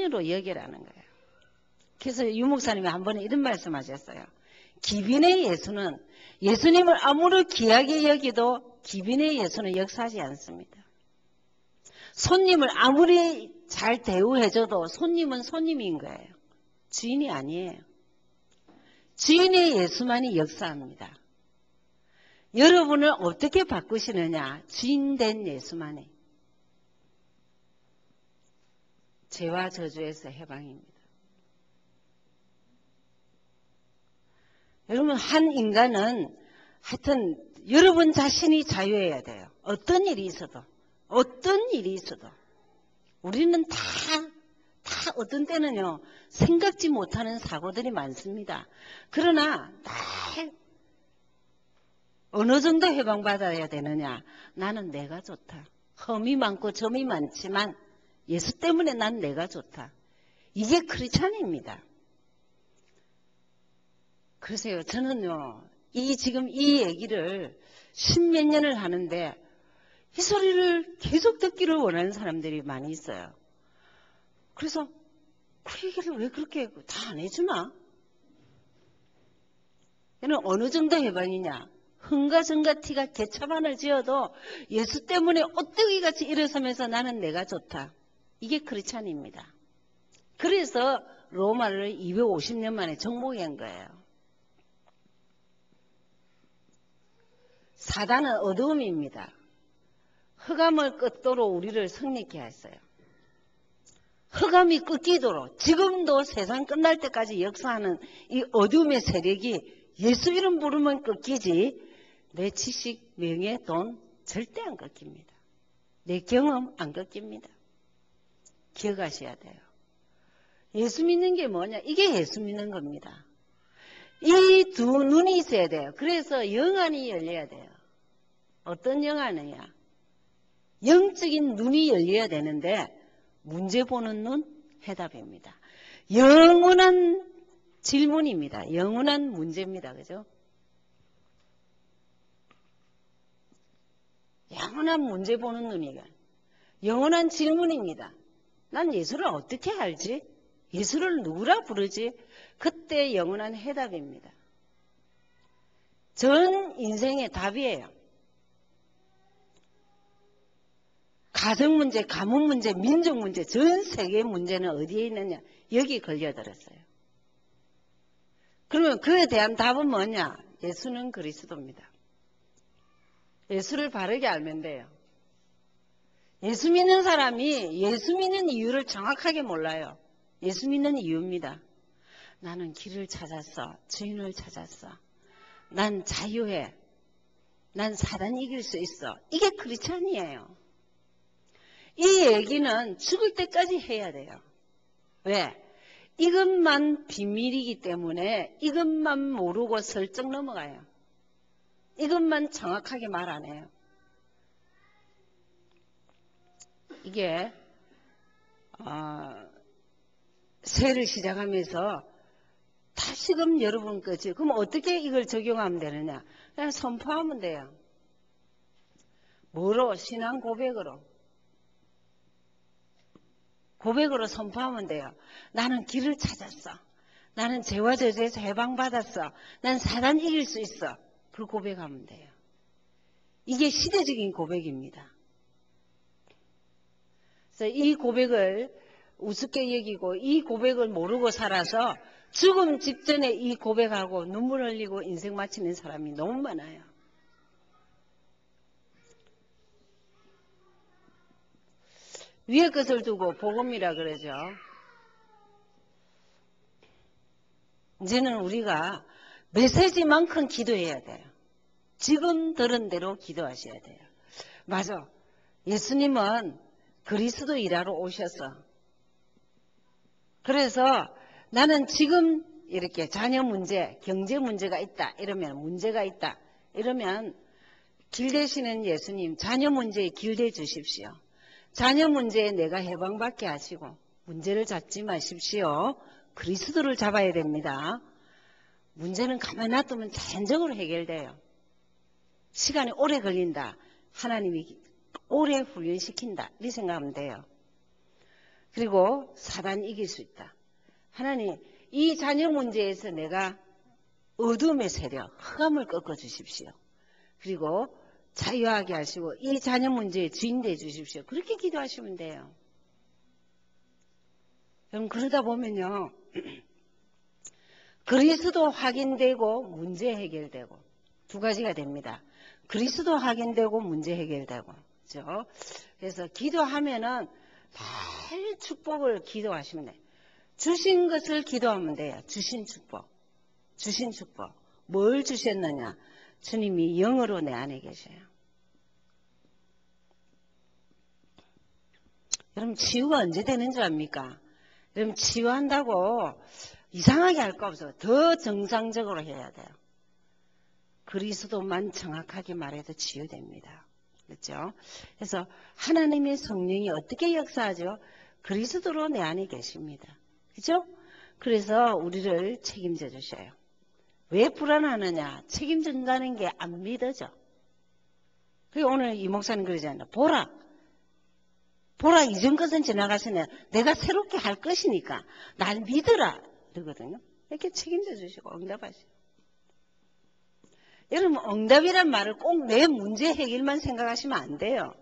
선으로 여기라는 거예요. 그래서 유 목사님이 한 번에 이런 말씀하셨어요. 기빈의 예수는 예수님을 아무리 귀하게 여기도 기빈의 예수는 역사하지 않습니다. 손님을 아무리 잘 대우해줘도 손님은 손님인 거예요. 주인이 아니에요. 주인의 예수만이 역사합니다. 여러분을 어떻게 바꾸시느냐? 주인된 예수만이. 죄와 저주에서 해방입니다. 여러분, 한 인간은 하여튼 여러분 자신이 자유해야 돼요. 어떤 일이 있어도. 우리는 다 어떤 때는요, 생각지 못하는 사고들이 많습니다. 그러나 다 어느 정도 해방받아야 되느냐? 나는 내가 좋다. 험이 많고 점이 많지만 예수 때문에 난 내가 좋다. 이게 크리스찬입니다. 그러세요. 저는요, 지금 이 얘기를 십몇 년을 하는데 이 소리를 계속 듣기를 원하는 사람들이 많이 있어요. 그래서 그 얘기를 왜 그렇게 다 안 해주나? 얘는 어느 정도 해방이냐? 흥과 정과 티가 개차반을 지어도 예수 때문에 오뚜기같이 일어서면서 나는 내가 좋다. 이게 크리스찬입니다. 그래서 로마를 250년 만에 정복한 거예요. 사단은 어두움입니다. 흑암을 끝도로 우리를 성립케 했어요. 흑암이 끝기도록 지금도 세상 끝날 때까지 역사하는 이 어둠의 세력이 예수 이름 부르면 끊기지 내 지식, 명예, 돈 절대 안 끊깁니다. 내 경험 안 끊깁니다. 기억하셔야 돼요. 예수 믿는 게 뭐냐? 이게 예수 믿는 겁니다. 이 두 눈이 있어야 돼요. 그래서 영안이 열려야 돼요. 어떤 영안이냐? 영적인 눈이 열려야 되는데 문제 보는 눈, 해답입니다. 영원한 질문입니다. 영원한 문제입니다. 그죠? 영원한 문제 보는 눈이가 영원한 질문입니다. 난 예수를 어떻게 알지? 예수를 누구라 부르지? 그때 영원한 해답입니다. 전 인생의 답이에요. 가정 문제, 가문 문제, 민족 문제, 전 세계의 문제는 어디에 있느냐? 여기 걸려들었어요. 그러면 그에 대한 답은 뭐냐? 예수는 그리스도입니다. 예수를 바르게 알면 돼요. 예수 믿는 사람이 예수 믿는 이유를 정확하게 몰라요. 예수 믿는 이유입니다. 나는 길을 찾았어. 주인을 찾았어. 난 자유해. 난 사단 이길 수 있어. 이게 크리스찬이에요. 이 얘기는 죽을 때까지 해야 돼요. 왜? 이것만 비밀이기 때문에 이것만 모르고 슬쩍 넘어가요. 이것만 정확하게 말 안 해요. 이게 새해를 시작하면서 다시금 여러분 거지. 그럼 어떻게 이걸 적용하면 되느냐? 그냥 선포하면 돼요. 뭐로? 신앙 고백으로. 고백으로 선포하면 돼요. 나는 길을 찾았어. 나는 죄와 저주에서 해방받았어. 난 사단 이길 수 있어. 그 고백하면 돼요. 이게 시대적인 고백입니다. 그래서 이 고백을 우습게 여기고 이 고백을 모르고 살아서 죽음 직전에 이 고백하고 눈물 흘리고 인생 마치는 사람이 너무 많아요. 위에 것을 두고 복음이라 그러죠. 이제는 우리가 메시지만큼 기도해야 돼요. 지금 들은 대로 기도하셔야 돼요. 맞아. 예수님은 그리스도 일하러 오셔서 그래서 나는 지금 이렇게 자녀 문제, 경제 문제가 있다. 이러면 문제가 있다. 이러면 길 되시는 예수님 자녀 문제에 길 대 주십시오. 자녀 문제에 내가 해방받게 하시고 문제를 잡지 마십시오. 그리스도를 잡아야 됩니다. 문제는 가만히 놔두면 자연적으로 해결돼요. 시간이 오래 걸린다. 하나님이 오래 훈련시킨다. 이렇게 생각하면 돼요. 그리고 사단 이길 수 있다. 하나님, 이 자녀 문제에서 내가 어둠의 세력, 흑암을 꺾어주십시오. 그리고 자유하게 하시고 이 자녀 문제에 주인 돼 주십시오. 그렇게 기도하시면 돼요. 그럼 그러다 보면요. 그리스도 확인되고 문제 해결되고 두 가지가 됩니다. 그리스도 확인되고 문제 해결되고. 그렇죠? 그래서 기도하면은 늘 축복을 기도하시면 돼요. 주신 것을 기도하면 돼요. 주신 축복. 주신 축복. 뭘 주셨느냐? 주님이 영으로 내 안에 계셔요. 여러분 치유가 언제 되는 줄 압니까? 여러분 치유한다고 이상하게 할 거 없어요. 더 정상적으로 해야 돼요. 그리스도만 정확하게 말해도 치유됩니다. 그렇죠? 그래서 하나님의 성령이 어떻게 역사하죠? 그리스도로 내 안에 계십니다. 그렇죠? 그래서 우리를 책임져 주셔요. 왜 불안하느냐? 책임진다는 게 안 믿어져. 그리고 오늘 이 목사님 그러잖아요. 보라, 이전 것은 지나가시네. 내가 새롭게 할 것이니까 날 믿으라. 그러거든요. 이렇게 책임져 주시고 응답하시고. 여러분 응답이란 말을 꼭 내 문제 해결만 생각하시면 안 돼요.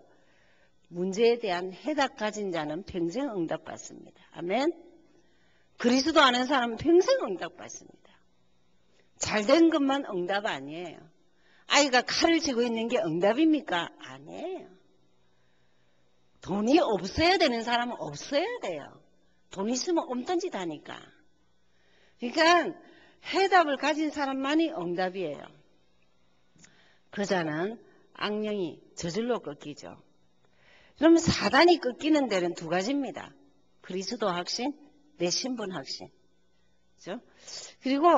문제에 대한 해답 가진 자는 평생 응답받습니다. 아멘. 그리스도 아는 사람은 평생 응답받습니다. 잘된 것만 응답 아니에요. 아이가 칼을 쥐고 있는 게 응답입니까? 아니에요. 돈이 없어야 되는 사람은 없어야 돼요. 돈 있으면 없던짓 하니까. 그러니까 해답을 가진 사람만이 응답이에요. 그자는 악령이 저절로 꺾이죠. 그러면 사단이 꺾이는 데는 두 가지입니다. 그리스도 확신, 내 신분 확신. 그렇죠? 그리고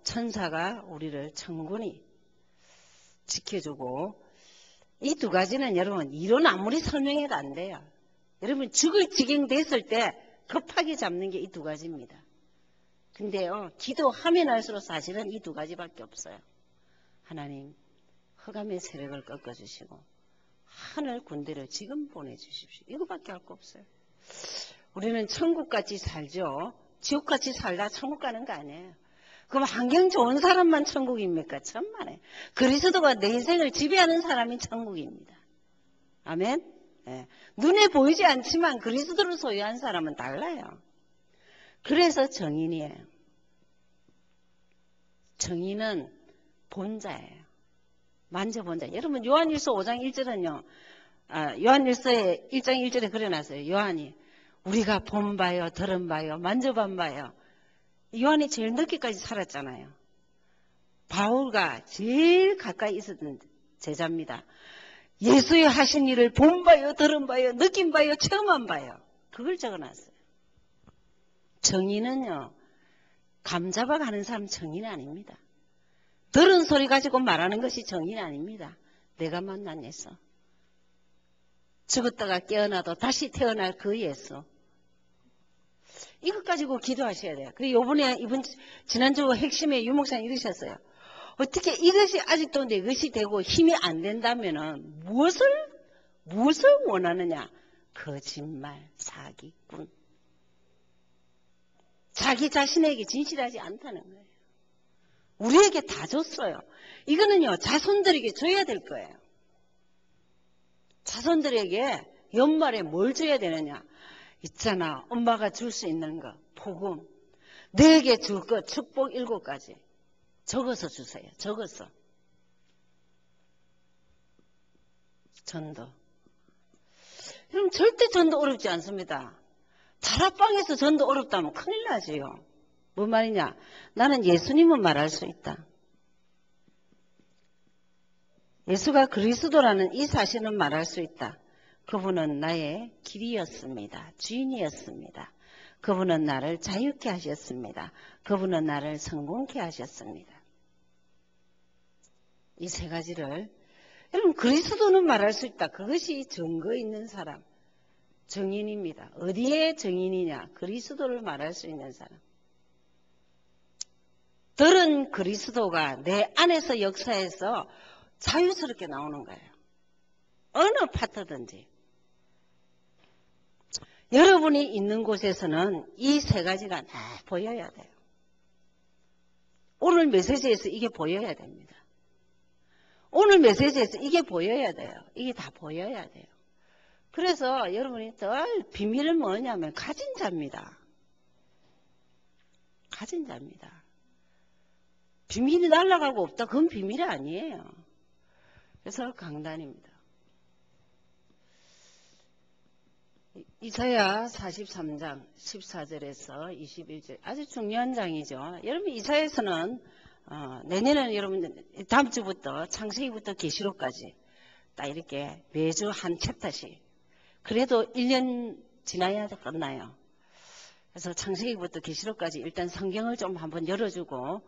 천사가 우리를 천군이 지켜주고 이 두 가지는 여러분 이론 아무리 설명해도 안 돼요. 여러분 죽을 지경 됐을 때 급하게 잡는 게 이 두 가지입니다. 근데요 기도하면 할수록 사실은 이 두 가지밖에 없어요. 하나님 흑암의 세력을 꺾어주시고 하늘 군대를 지금 보내주십시오. 이거밖에 할 거 없어요. 우리는 천국같이 살죠. 지옥같이 살다 천국 가는 거 아니에요. 그럼 환경 좋은 사람만 천국입니까? 천만에. 그리스도가 내 인생을 지배하는 사람이 천국입니다. 아멘? 네. 눈에 보이지 않지만 그리스도를 소유한 사람은 달라요. 그래서 정인이에요. 정인은 본자예요. 만져본 자. 여러분 요한일서 5장 1절은요. 요한일서에 1장 1절에 그려놨어요. 요한이 우리가 본 바요, 들은 바요, 만져본 바요. 요한이 제일 늦게까지 살았잖아요. 바울과 제일 가까이 있었던 제자입니다. 예수의 하신 일을 본 바요, 들은 바요, 느낀 바요, 체험한 바요. 그걸 적어놨어요. 정의는요. 감 잡아가는 사람 정의는 아닙니다. 들은 소리 가지고 말하는 것이 정의는 아닙니다. 내가 만난 예수. 죽었다가 깨어나도 다시 태어날 그 예수. 이것 가지고 기도하셔야 돼요. 그리고 지난주 핵심에 유목사님 이러셨어요. 어떻게 이것이 아직도 내 것이 되고 힘이 안 된다면은 무엇을 원하느냐? 거짓말, 사기꾼. 자기 자신에게 진실하지 않다는 거예요. 우리에게 다 줬어요. 이거는요, 자손들에게 줘야 될 거예요. 자손들에게 연말에 뭘 줘야 되느냐? 있잖아, 엄마가 줄 수 있는 거, 복음. 너에게 줄 것, 축복 7가지. 적어서 주세요. 적어서. 전도. 그럼 절대 전도 어렵지 않습니다. 다락방에서 전도 어렵다면 큰일 나지요. 뭔 말이냐? 나는 예수님은 말할 수 있다. 예수가 그리스도라는 이 사실은 말할 수 있다. 그분은 나의 길이었습니다. 주인이었습니다. 그분은 나를 자유케 하셨습니다. 그분은 나를 성공케 하셨습니다. 이 세 가지를 여러분 그리스도는 말할 수 있다. 그것이 증거 있는 사람. 정인입니다. 어디에 정인이냐? 그리스도를 말할 수 있는 사람. 들은 그리스도가 내 안에서 역사해서 자유스럽게 나오는 거예요. 어느 파트든지. 여러분이 있는 곳에서는 이 세 가지가 다 보여야 돼요. 오늘 메시지에서 이게 보여야 됩니다. 오늘 메시지에서 이게 보여야 돼요. 이게 다 보여야 돼요. 그래서 여러분이 늘 비밀은 뭐냐면 가진 자입니다. 가진 자입니다. 비밀이 날아가고 없다. 그건 비밀이 아니에요. 그래서 강단입니다. 이사야 43장 14절에서 21절 아주 중요한 장이죠. 여러분 이사야에서는 내년에는 여러분 다음 주부터 창세기부터 계시록까지 딱 이렇게 매주 한 챕터씩 그래도 1년 지나야 끝나요. 그래서 창세기부터 계시록까지 일단 성경을 좀 한번 열어주고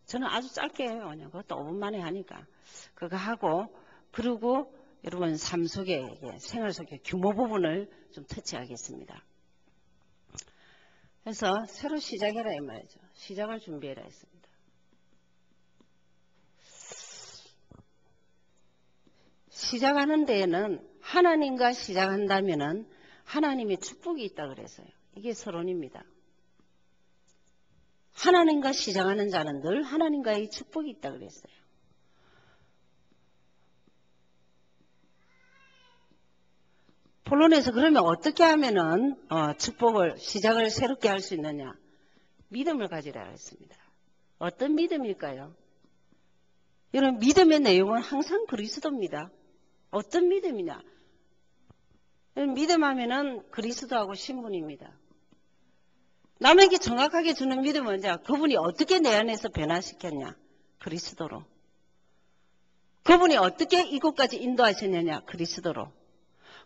저는 아주 짧게 해요. 그것도 5분 만에 하니까 그거 하고 그리고 여러분 삶 속에 생활 속에 규모 부분을 좀 터치하겠습니다. 그래서 새로 시작해라 이 말이죠. 시작을 준비해라 했습니다. 시작하는 데에는 하나님과 시작한다면은 하나님의 축복이 있다 그랬어요. 이게 서론입니다. 하나님과 시작하는 자는 늘 하나님과의 축복이 있다 그랬어요. 본론에서 그러면 어떻게 하면은 축복을 시작을 새롭게 할 수 있느냐? 믿음을 가지라 했습니다. 어떤 믿음일까요? 여러분 믿음의 내용은 항상 그리스도입니다. 어떤 믿음이냐? 믿음하면은 그리스도하고 신분입니다. 남에게 정확하게 주는 믿음은 그분이 어떻게 내 안에서 변화시켰냐? 그리스도로. 그분이 어떻게 이곳까지 인도하셨느냐? 그리스도로.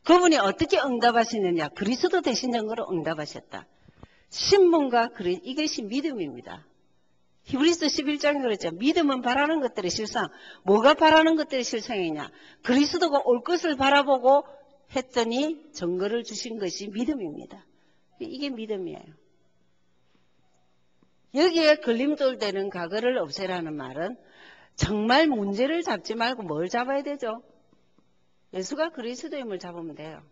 그분이 어떻게 응답하시느냐? 그리스도 되신 증거로 응답하셨다. 신분과 이것이 믿음입니다. 히브리서 11장에 그랬죠. 믿음은 바라는 것들의 실상. 뭐가 바라는 것들의 실상이냐? 그리스도가 올 것을 바라보고 했더니 증거를 주신 것이 믿음입니다. 이게 믿음이에요. 여기에 걸림돌 되는 과거를 없애라는 말은 정말 문제를 잡지 말고 뭘 잡아야 되죠? 예수가 그리스도임을 잡으면 돼요.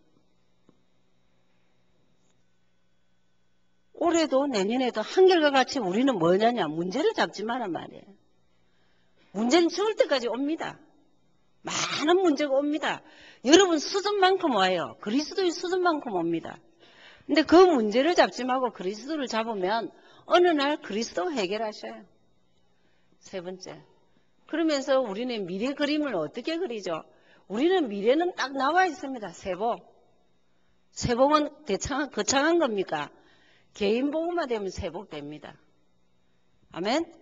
올해도 내년에도 한결과 같이 우리는 뭐냐냐? 문제를 잡지 마란 말이에요. 문제는 죽을 때까지 옵니다. 많은 문제가 옵니다. 여러분 수준만큼 와요. 그리스도의 수준만큼 옵니다. 근데 그 문제를 잡지 말고 그리스도를 잡으면 어느 날 그리스도가 해결하셔요. 세 번째. 그러면서 우리는 미래 그림을 어떻게 그리죠? 우리는 미래는 딱 나와 있습니다. 세복. 세복은 거창한 겁니까? 개인 복음화 되면 세복 됩니다. 아멘?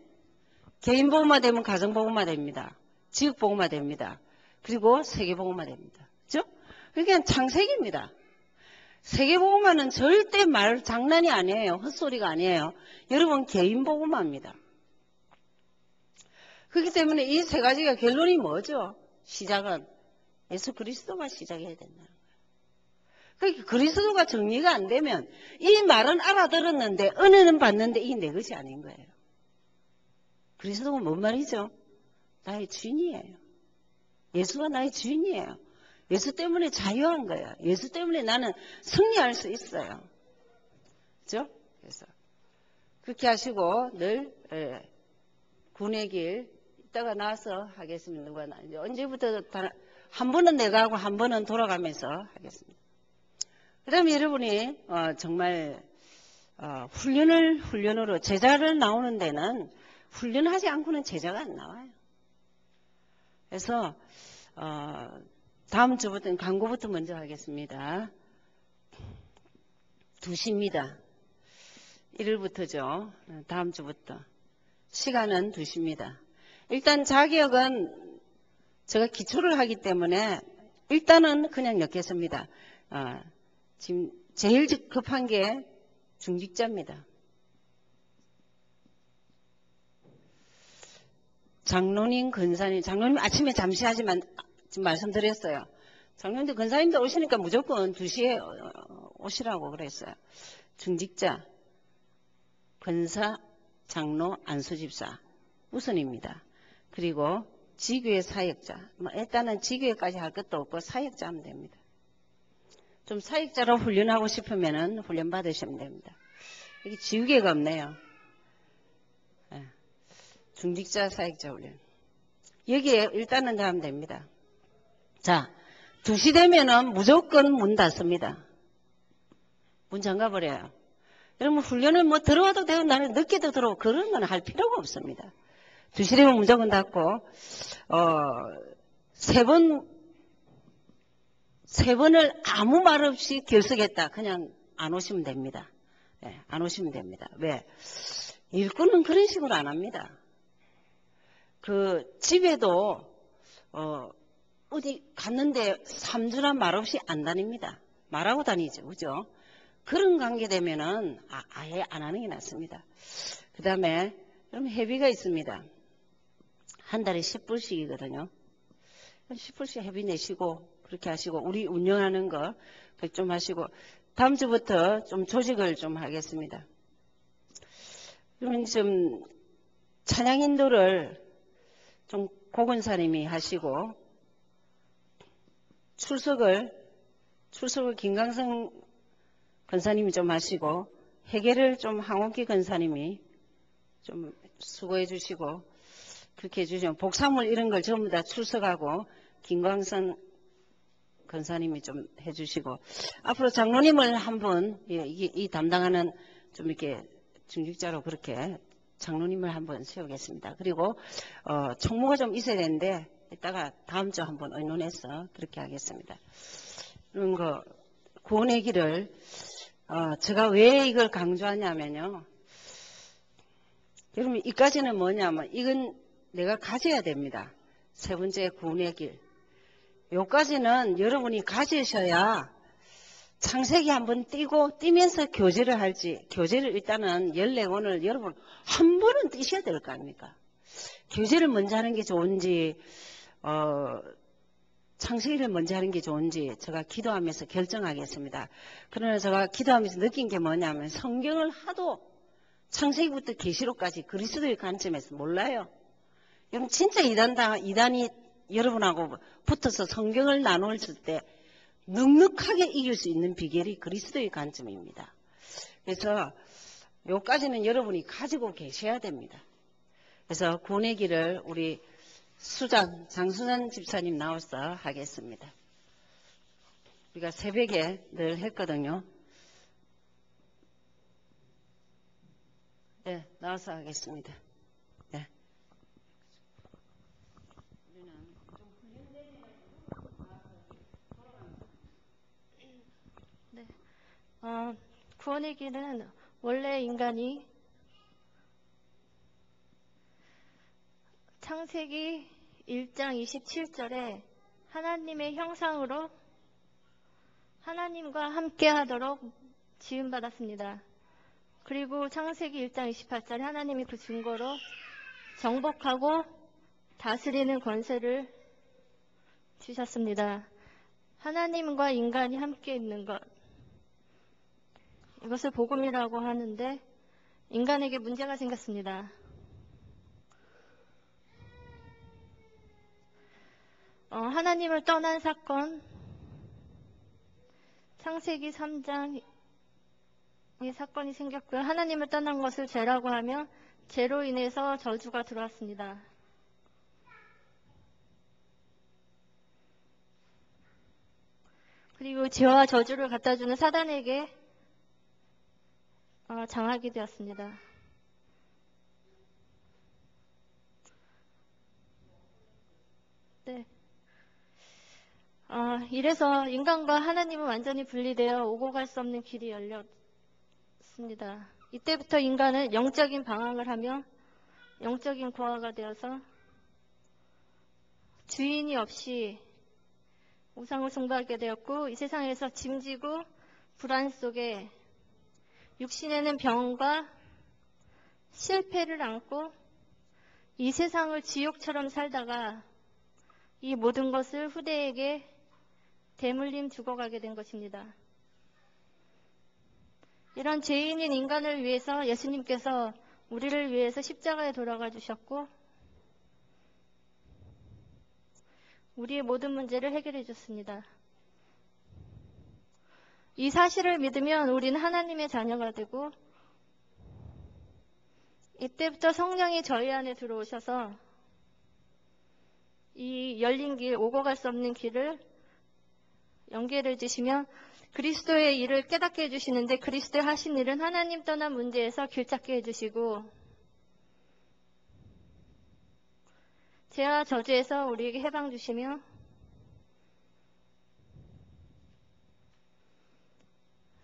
개인 복음화 되면 가정 복음화 됩니다. 지역 복음화 됩니다. 그리고 세계 복음화 됩니다. 그죠? 그게 창세기입니다. 세계 복음화는 절대 말 장난이 아니에요. 헛소리가 아니에요. 여러분 개인 복음화입니다. 그렇기 때문에 이 세 가지가 결론이 뭐죠? 시작은 예수 그리스도가 시작해야 된다는 거예요. 그러니까 그리스도가 정리가 안 되면 이 말은 알아들었는데 은혜는 받는데 이게 내 것이 아닌 거예요. 그리스도가 뭔 말이죠? 나의 주인이에요. 예수가 나의 주인이에요. 예수 때문에 자유한 거예요. 예수 때문에 나는 승리할 수 있어요. 그렇죠? 그래서 그렇게 하시고 늘 군의 길 이따가 나와서 하겠습니다. 언제부터 한 번은 내가 하고 한 번은 돌아가면서 하겠습니다. 그 다음에 여러분이 정말 훈련으로 제자를 나오는 데는 훈련하지 않고는 제자가 안 나와요. 그래서 다음 주부터는 광고부터 먼저 하겠습니다. 2시입니다. 1일부터죠. 다음 주부터. 시간은 2시입니다. 일단 자격은 제가 기초를 하기 때문에 일단은 그냥 넣겠습니다. 지금 제일 급한 게 중직자입니다. 장로님, 근사님, 장로님 아침에 잠시 하지만 지금 말씀드렸어요. 장로님도 근사님도 오시니까 무조건 2시에 오시라고 그랬어요. 중직자, 근사, 장로, 안수집사 우선입니다. 그리고 지교회 사역자, 일단은 지교회까지 할 것도 없고 사역자 하면 됩니다. 좀 사역자로 훈련하고 싶으면은 훈련 받으시면 됩니다. 여기 지우개가 없네요. 네. 중직자 사역자 훈련. 여기에 일단은 다 하면 됩니다. 자, 2시 되면은 무조건 문 닫습니다. 문 잠가버려요. 여러분 훈련을 뭐 들어와도 되고 나는 늦게도 들어오고 그런 건 할 필요가 없습니다. 2시 되면 무조건 닫고 세 번을 아무 말 없이 결석했다. 그냥 안 오시면 됩니다. 네, 안 오시면 됩니다. 왜? 일꾼은 그런 식으로 안 합니다. 그 집에도 어디 갔는데 3주란 말 없이 안 다닙니다. 말하고 다니죠. 그죠? 그런 관계 되면은 아예 안 하는 게 낫습니다. 그 다음에 그럼 회비가 있습니다. 한 달에 10불씩이거든요. 10불씩 회비 내시고 그렇게 하시고 우리 운영하는 거 좀 하시고 다음 주부터 좀 조직을 좀 하겠습니다. 그러면 좀 찬양 인도를 좀 고근사님이 하시고 출석을 김강성 권사님이 좀 하시고 회계를 좀 황옥기 권사님이 좀 수고해 주시고 그렇게 해주시면 복사물 이런 걸 전부 다 출석하고 김광선 권사님이 좀 해주시고 앞으로 장로님을 한분 이 담당하는 좀 이렇게 중직자로 그렇게 장로님을 한번 세우겠습니다. 그리고 총무가 좀 있어야 되는데 이따가 다음 주 한번 의논해서 그렇게 하겠습니다. 그런 거 구원의 길을 제가 왜 이걸 강조하냐면요. 여러분 이까지는 뭐냐면 이건 내가 가져야 됩니다. 세 번째 구원의 길. 요까지는 여러분이 가지셔야 창세기 한번 뛰면서 교제를 할지 교제를 일단은 14권을 여러분 한 번은 뛰셔야 될 거 아닙니까? 교제를 먼저 하는 게 좋은지 창세기를 먼저 하는 게 좋은지 제가 기도하면서 결정하겠습니다. 그러나 제가 기도하면서 느낀 게 뭐냐면 성경을 하도 창세기부터 계시록까지 그리스도의 관점에서 몰라요. 여러분 진짜 이단이 여러분하고 붙어서 성경을 나눌 때 넉넉하게 이길 수 있는 비결이 그리스도의 관점입니다. 그래서 요까지는 여러분이 가지고 계셔야 됩니다. 그래서 구원의 길을 우리 장수산 집사님 나와서 하겠습니다. 우리가 새벽에 늘 했거든요. 네, 나와서 하겠습니다. 네. 네. 구원의 길은 원래 인간이 창세기 1장 27절에 하나님의 형상으로 하나님과 함께 하도록 지음받았습니다. 그리고 창세기 1장 28절에 하나님이 그 증거로 정복하고 다스리는 권세를 주셨습니다. 하나님과 인간이 함께 있는 것. 이것을 복음이라고 하는데 인간에게 문제가 생겼습니다. 하나님을 떠난 사건, 창세기 3장 이 사건이 생겼고요. 하나님을 떠난 것을 죄라고 하며 죄로 인해서 저주가 들어왔습니다. 그리고 죄와 저주를 갖다주는 사단에게 장하게 되었습니다. 네. 이래서 인간과 하나님은 완전히 분리되어 오고 갈 수 없는 길이 열렸습니다. 이때부터 인간은 영적인 방황을 하며 영적인 고아가 되어서 주인이 없이 우상을 숭배하게 되었고 이 세상에서 짐지고 불안 속에 육신에는 병과 실패를 안고 이 세상을 지옥처럼 살다가 이 모든 것을 후대에게 대물림 죽어가게 된 것입니다. 이런 죄인인 인간을 위해서 예수님께서 우리를 위해서 십자가에 돌아가 주셨고 우리의 모든 문제를 해결해 줬습니다. 이 사실을 믿으면 우리는 하나님의 자녀가 되고 이때부터 성령이 저희 안에 들어오셔서 이 열린 길, 오고 갈 수 없는 길을 연결해 주시며 그리스도의 일을 깨닫게 해주시는데 그리스도의 하신 일은 하나님 떠난 문제에서 길 찾게 해주시고 죄와 저주에서 우리에게 해방 주시며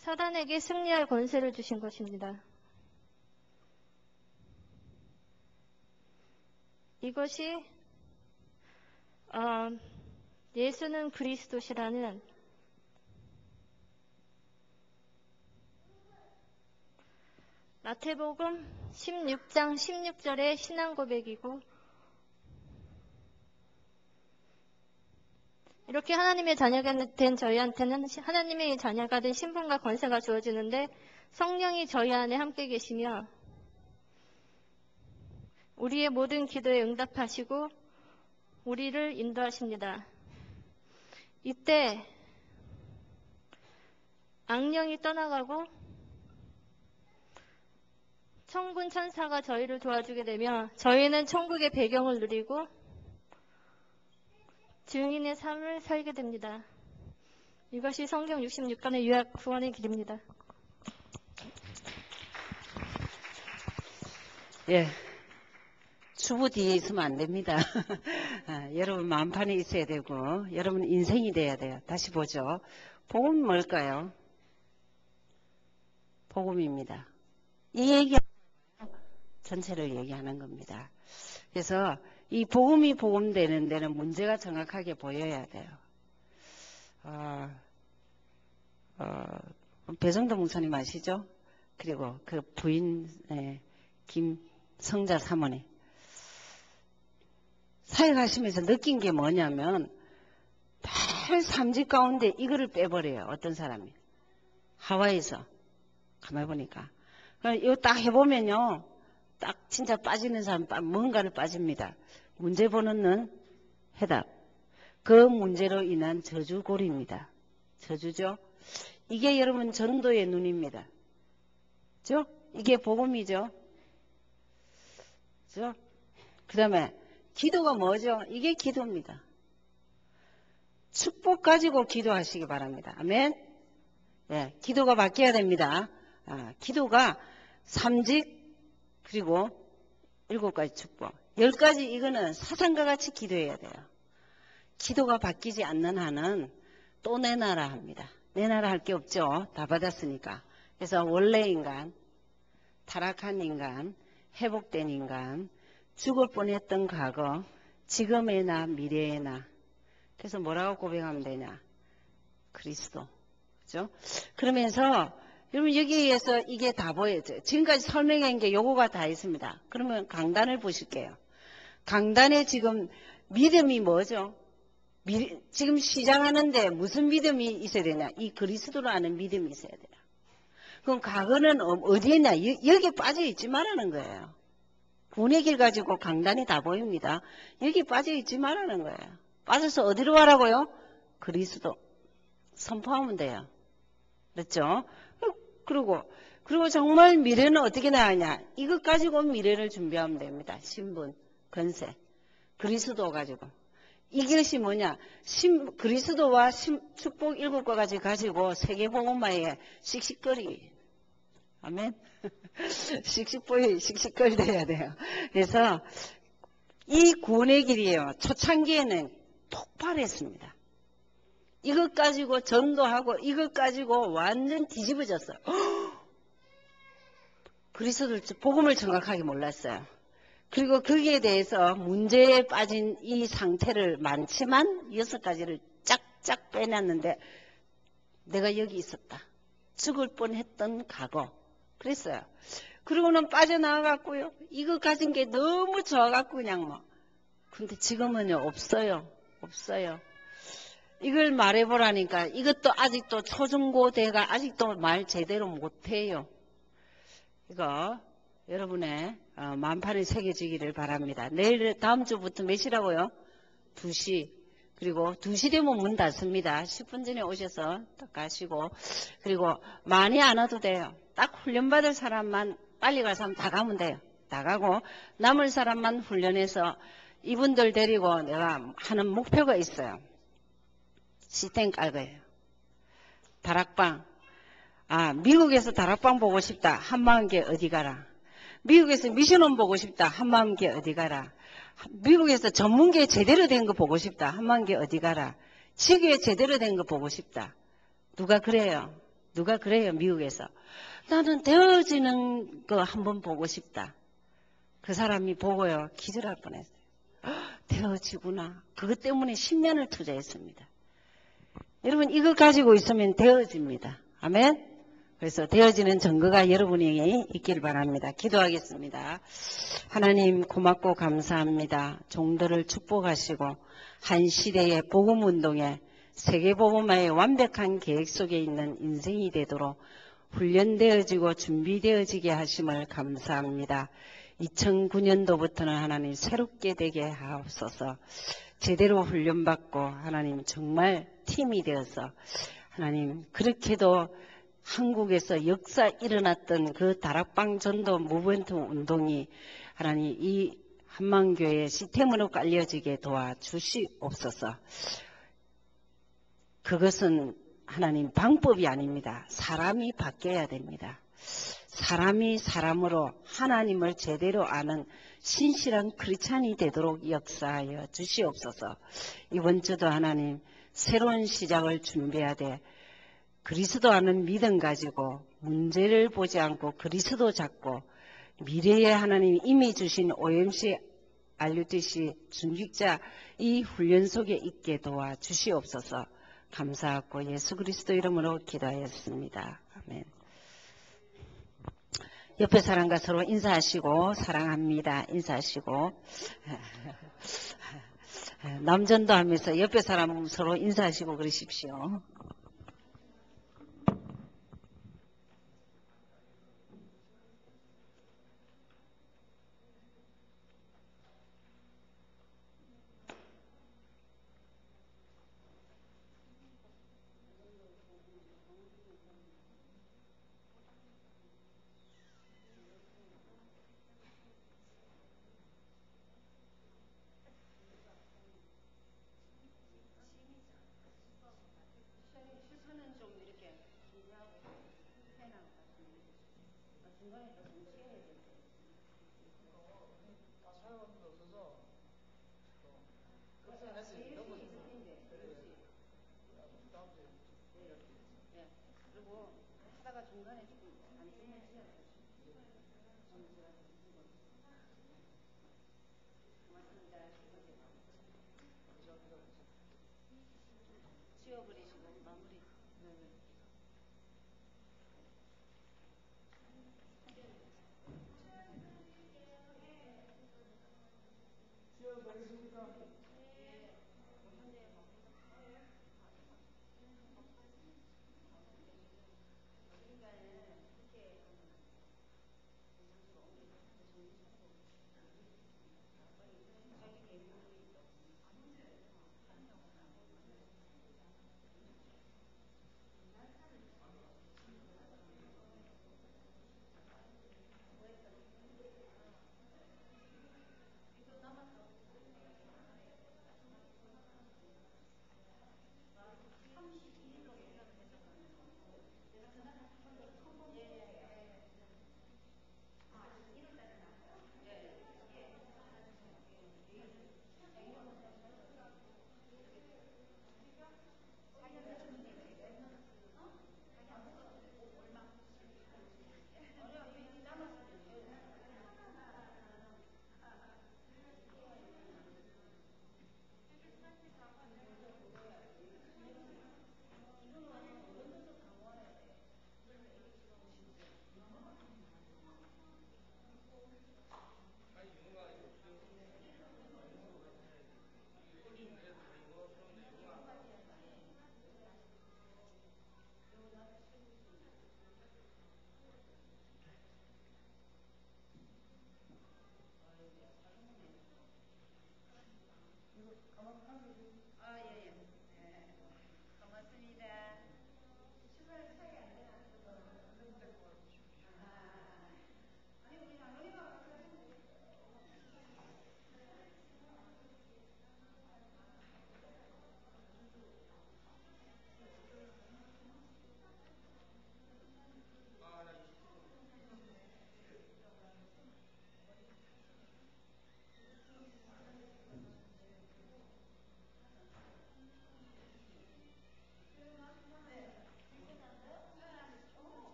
사단에게 승리할 권세를 주신 것입니다. 이것이 예수는 그리스도시라는 마태복음 16장 16절의 신앙 고백이고 이렇게 하나님의 자녀가 된 저희한테는 하나님의 자녀가 된 신분과 권세가 주어지는데 성령이 저희 안에 함께 계시며 우리의 모든 기도에 응답하시고 우리를 인도하십니다. 이때 악령이 떠나가고 천군 천사가 저희를 도와주게 되며 저희는 천국의 배경을 누리고 증인의 삶을 살게 됩니다. 이것이 성경 66권의 유학 구원의 길입니다. 예. 주부 뒤에 있으면 안 됩니다. 여러분 마음판에 있어야 되고 여러분 인생이 돼야 돼요. 다시 보죠. 복음은 뭘까요? 복음입니다. 이 얘기 전체를 얘기하는 겁니다. 그래서 이 복음이 복음되는 데는 문제가 정확하게 보여야 돼요. 배정도 목사님 아시죠? 그리고 그 부인 김성자 사모님 사역하시면서 느낀 게 뭐냐면 달 삼직 가운데 이거를 빼버려요. 어떤 사람이 하와이에서 가만히 보니까 이거 딱 해보면요 딱 진짜 빠지는 사람 뭔가를 빠집니다. 문제 보는 해답. 그 문제로 인한 저주골입니다. 저주죠. 이게 여러분 전도의 눈입니다. 그죠? 이게 복음이죠. 그죠? 그 다음에 기도가 뭐죠? 이게 기도입니다. 축복 가지고 기도하시기 바랍니다. 아멘. 예, 기도가 바뀌어야 됩니다. 기도가 삼직 그리고 7가지 축복. 10가지 이거는 사상과 같이 기도해야 돼요. 기도가 바뀌지 않는 한은 또 내놔라 합니다. 내놔라 할 게 없죠. 다 받았으니까. 그래서 원래 인간, 타락한 인간, 회복된 인간, 죽을 뻔했던 과거, 지금의 나, 미래의 나. 그래서 뭐라고 고백하면 되냐? 그리스도. 그죠? 그러면서 여러분 여기에서 이게 다 보여져요. 지금까지 설명한 게 요거가 다 있습니다. 그러면 강단을 보실게요. 강단에 지금 믿음이 뭐죠? 지금 시작하는데 무슨 믿음이 있어야 되냐? 이 그리스도로 아는 믿음이 있어야 돼요. 그럼 과거는 어디에 있냐? 여기에 빠져 있지 말라는 거예요. 구원의 길 가지고 강단이 다 보입니다. 여기 빠져 있지 말라는 거예요. 빠져서 어디로 가라고요? 그리스도. 선포하면 돼요. 그렇죠? 그리고 정말 미래는 어떻게 나가냐? 이것 가지고 미래를 준비하면 됩니다. 신분, 권세, 그리스도 가지고. 이것이 뭐냐? 그리스도와 축복 7가지 가지고 세계복음화에 씩씩거리. 아멘. 씩씩거리 돼야 돼요. 그래서 이 구원의 길이에요. 초창기에는 폭발했습니다. 이것 가지고 전도하고 이것 가지고 완전 뒤집어졌어요. 그리스도를 복음을 정확하게 몰랐어요. 그리고 거기에 대해서 문제에 빠진 이 상태를 많지만 6가지를 쫙쫙 빼놨는데 내가 여기 있었다. 죽을 뻔했던 과거. 그랬어요. 그러고는 빠져나와갖고요. 이거 가진 게 너무 좋아갖고 그냥 뭐. 근데 지금은요 없어요. 없어요. 이걸 말해보라니까 이것도 아직도 초중고대가 아직도 말 제대로 못해요. 이거 여러분의 만판에 새겨지기를 바랍니다. 내일 다음 주부터 몇 시라고요? 2시. 그리고 2시 되면 문 닫습니다. 10분 전에 오셔서 딱 가시고, 그리고 많이 안 와도 돼요. 딱 훈련받을 사람만 빨리 갈 사람 다 가면 돼요. 다 가고 남을 사람만 훈련해서 이분들 데리고 내가 하는 목표가 있어요. 시스템 깔 거예요. 다락방. 미국에서 다락방 보고 싶다. 한마음께 어디 가라. 미국에서 미션홈 보고 싶다. 한마음께 어디 가라. 미국에서 전문계 제대로 된 거 보고 싶다. 한마음께 어디 가라. 지구에 제대로 된 거 보고 싶다. 누가 그래요? 누가 그래요? 미국에서. 나는 되어지는 거 한번 보고 싶다. 그 사람이 보고요. 기절할 뻔했어요. 되어지구나. 그것 때문에 10년을 투자했습니다. 여러분 이거 가지고 있으면 되어집니다. 아멘. 그래서 되어지는 증거가 여러분에게 있길 바랍니다. 기도하겠습니다. 하나님 고맙고 감사합니다. 종들을 축복하시고 한 시대의 복음운동에 세계복음화의 완벽한 계획 속에 있는 인생이 되도록 훈련되어지고 준비되어지게 하심을 감사합니다. 2009년도부터는 하나님 새롭게 되게 하옵소서. 제대로 훈련받고 하나님 정말 팀이 되어서 하나님 그렇게도 한국에서 역사 일어났던 그 다락방 전도 무브먼트 운동이 하나님 이 한만교회 시스템으로 깔려지게 도와주시옵소서. 그것은 하나님 방법이 아닙니다. 사람이 바뀌어야 됩니다. 사람이 사람으로 하나님을 제대로 아는 신실한 크리스찬이 되도록 역사하여 주시옵소서. 이번 주도 하나님 새로운 시작을 준비하되 그리스도 아는 믿음 가지고 문제를 보지 않고 그리스도 잡고 미래에 하나님 이미 주신 OMC RUTC 중직자 이 훈련 속에 있게 도와주시옵소서. 감사하고 예수 그리스도 이름으로 기도하였습니다. 아멘. 옆에 사람과 서로 인사하시고 사랑합니다. 인사하시고 남전도 하면서 옆에 사람 서로 인사하시고 그러십시오.